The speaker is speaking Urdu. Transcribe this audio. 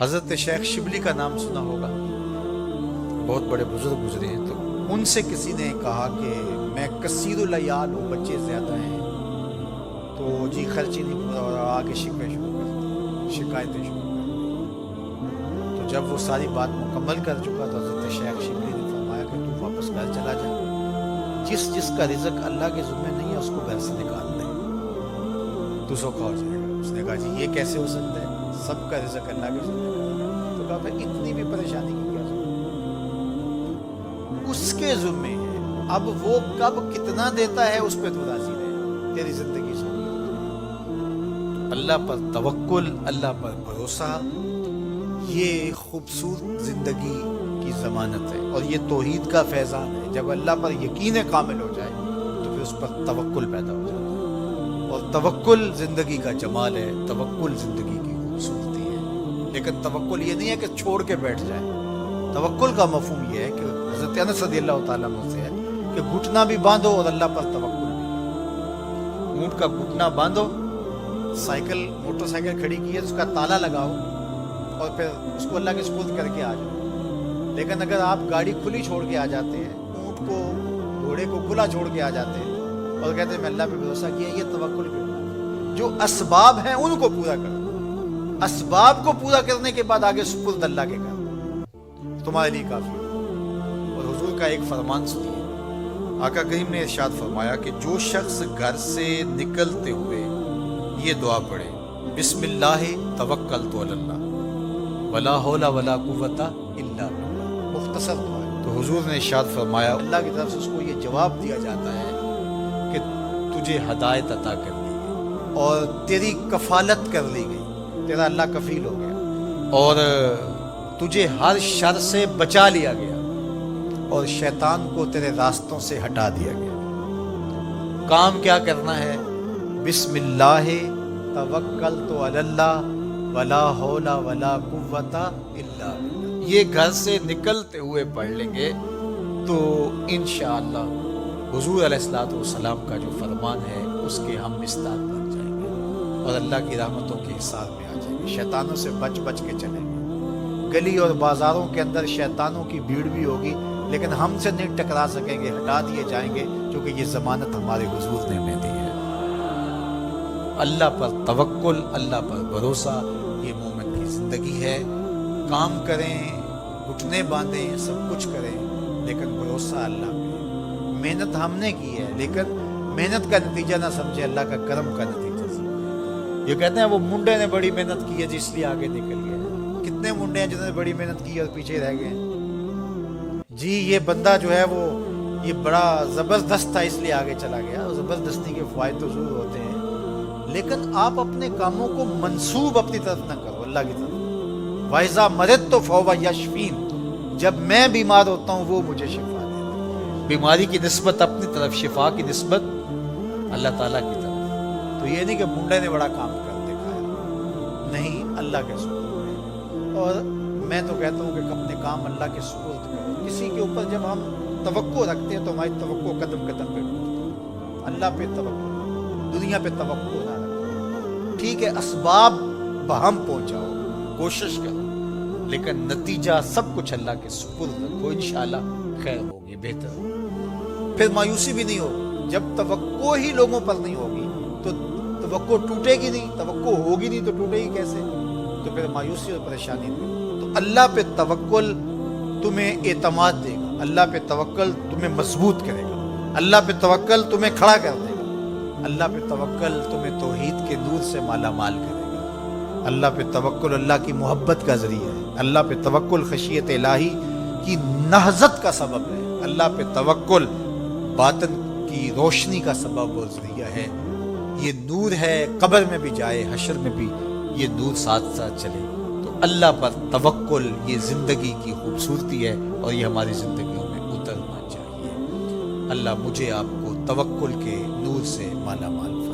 حضرت شیخ شبلی کا نام سنا ہوگا، بہت بڑے بزرگ گزرے ہیں، تو ان سے کسی نے کہا کہ میں کثیر العیال ہوں، بچے زیادہ ہیں، تو جی خرچی نہیں پورا ہو رہا، آگے شکایتیں شروع کر دی۔ تو جب وہ ساری بات مکمل کر چکا تو حضرت شیخ شبلی نے فرمایا کہ تو واپس گھر چلا جا، جس کا رزق اللہ کے ذمہ نہیں ہے اس کو گھر سے نکال دے، تو سوکھا ہو جائے گا۔ اس نے کہا جی یہ کیسے ہو سکتا ہے، سب کا رزق اللہ کے ذمہ ہے؟ تو کہا پھر اتنی بھی پریشانی کی کیا ضرورت، اس کے ذمہ ہے، اب وہ کب کتنا دیتا ہے اس پہ تو راضی رہے، تیری زندگی سو اللہ پر توکل، اللہ پر بھروسہ، یہ خوبصورت زندگی کی ضمانت ہے، اور یہ توحید کا فیضان ہے۔ جب اللہ پر یقین کامل ہو جائے تو پھر اس پر توکل پیدا ہو جاتا ہے، اور توکل زندگی کا جمال ہے، توکل زندگی کی خوبصورتی ہے۔ لیکن توکل یہ نہیں ہے کہ چھوڑ کے بیٹھ جائے، توکل کا مفہوم یہ ہے کہ حضرت انس رضی اللہ تعالیٰ عنہ سے ہے کہ گھٹنا بھی باندھو اور اللہ پر توکل بھی۔ اونٹ کا گھٹنا باندھو، موٹر سائیکل کھڑی کی ہے اس کا تالا لگاؤ اور پھر اس کو اللہ کے سپرد کر کے آ جاؤ۔ لیکن اگر آپ گاڑی کھلی چھوڑ کے آ جاتے ہیں، اونٹ کو گھوڑے کو کھلا چھوڑ کے آ جاتے ہیں اور کہتے ہیں میں اللہ پہ بھروسہ کیا، یہ توکل کرنا۔ جو اسباب ہیں ان کو پورا کرو، اسباب کو پورا کرنے کے بعد آگے سپرد اللہ کے کرو، تمہارے لیے کافی ہے۔ اور حضور کا ایک فرمان سنیے، آقا کریم نے ارشاد فرمایا کہ جو شخص گھر سے نکلتے ہوئے یہ دعا پڑھے، بسم اللہ توکلت علی اللہ ولا حول ولا قوت الا باللہ، مختصر دعا ہے، تو حضور نے ارشاد فرمایا اللہ کی طرف سے اس کو یہ جواب دیا جاتا ہے کہ تجھے ہدایت عطا کر دی گئی اور تیری کفالت کر لی گئی، تیرا اللہ کفیل ہو گیا، اور تجھے ہر شر سے بچا لیا گیا اور شیطان کو تیرے راستوں سے ہٹا دیا گیا۔ کام کیا کرنا ہے؟ بسم اللہ توکلت علی اللہ ولا حول ولا قوت الا باللہ، یہ گھر سے نکلتے ہوئے پڑھ لیں گے تو انشاءاللہ حضور علیہ الصلوۃ والسلام کا جو فرمان ہے اس کے ہم مستاق بن جائیں گے اور اللہ کی رحمتوں کے حصار میں آ جائیں گے، شیطانوں سے بچ کے چلیں گے۔ گلی اور بازاروں کے اندر شیطانوں کی بھیڑ بھی ہوگی لیکن ہم سے نہیں ٹکرا سکیں گے، ہٹا دیے جائیں گے، کیونکہ یہ ضمانت ہمارے حضور نے ہمیں دی ہے۔ اللہ پر توکل، اللہ پر بھروسہ، یہ مومن کی زندگی ہے۔ کام کریں، گھٹنے باندھیں، سب کچھ کریں، لیکن بھروسہ اللہ پہ۔ محنت ہم نے کی ہے لیکن محنت کا نتیجہ نہ سمجھے، اللہ کا کرم کا نتیجہ سمجھے۔ یہ کہتے ہیں وہ منڈے نے بڑی محنت کی ہے جس لیے آگے نکل گئے۔ کتنے منڈے ہیں جنہوں نے بڑی محنت کی اور پیچھے رہ گئے ہیں؟ جی یہ بندہ جو ہے وہ یہ بڑا زبردست تھا اس لیے آگے چلا گیا، اور زبردستی کے فوائد تو ضرور ہوتے ہیں، لیکن آپ اپنے کاموں کو منسوب اپنی طرف نہ کرو اللہ کی طرف۔ وَإِذَا مَرِضْتُ فَهُوَ يَشْفِينِ، جب میں بیمار ہوتا ہوں وہ مجھے شفا دیتا ہے۔ بیماری کی نسبت اپنی طرف، شفا کی نسبت اللہ تعالیٰ کی طرف۔ تو یہ نہیں کہ منڈے نے بڑا کام کر دکھایا، نہیں، اللہ کے سپرد ہے۔ اور میں تو کہتا ہوں کہ اپنے کام اللہ کے سپرد کرو۔ کسی کے اوپر جب ہم توقع رکھتے ہیں تو ہماری توقع قدم قدم پہ ٹوٹتی ہے۔ اللہ پہ توقع، دنیا پہ توقع نہ رکھو۔ ٹھیک ہے اسباب بہم پہنچاؤ، کوشش کرو، لیکن نتیجہ سب کچھ اللہ کے سپرد رکھو، انشاءاللہ خیر ہوگی، بہتر ہوگی۔ پھر مایوسی بھی نہیں ہوگی۔ جب توقع ہی لوگوں پر نہیں ہوگی تو توقع ٹوٹے گی نہیں، توقع ہوگی نہیں تو ٹوٹے گی کیسے؟ تو پھر مایوسی اور پریشانی نہیں۔ تو اللہ پہ توکل تمہیں اعتماد دے گا، اللہ پہ توکل تمہیں مضبوط کرے گا، اللہ پہ توکل تمہیں کھڑا کر دے گا، اللہ پہ توکل تمہیں توحید کے نور سے مالا مال کرے گا۔ اللہ پہ توکل اللہ کی محبت کا ذریعہ ہے، اللہ پہ توکل خشیت الہی کی نہضت کا سبب ہے، اللہ پہ توکل باطن کی روشنی کا سبب اور ذریعہ ہے۔ یہ نور ہے، قبر میں بھی جائے، حشر میں بھی یہ نور ساتھ ساتھ چلے۔ تو اللہ پر توکل یہ زندگی کی خوبصورتی ہے اور یہ ہماری زندگیوں میں اترنا چاہیے۔ اللہ مجھے آپ کو توکل کے نور سے مالا مال فرمائے۔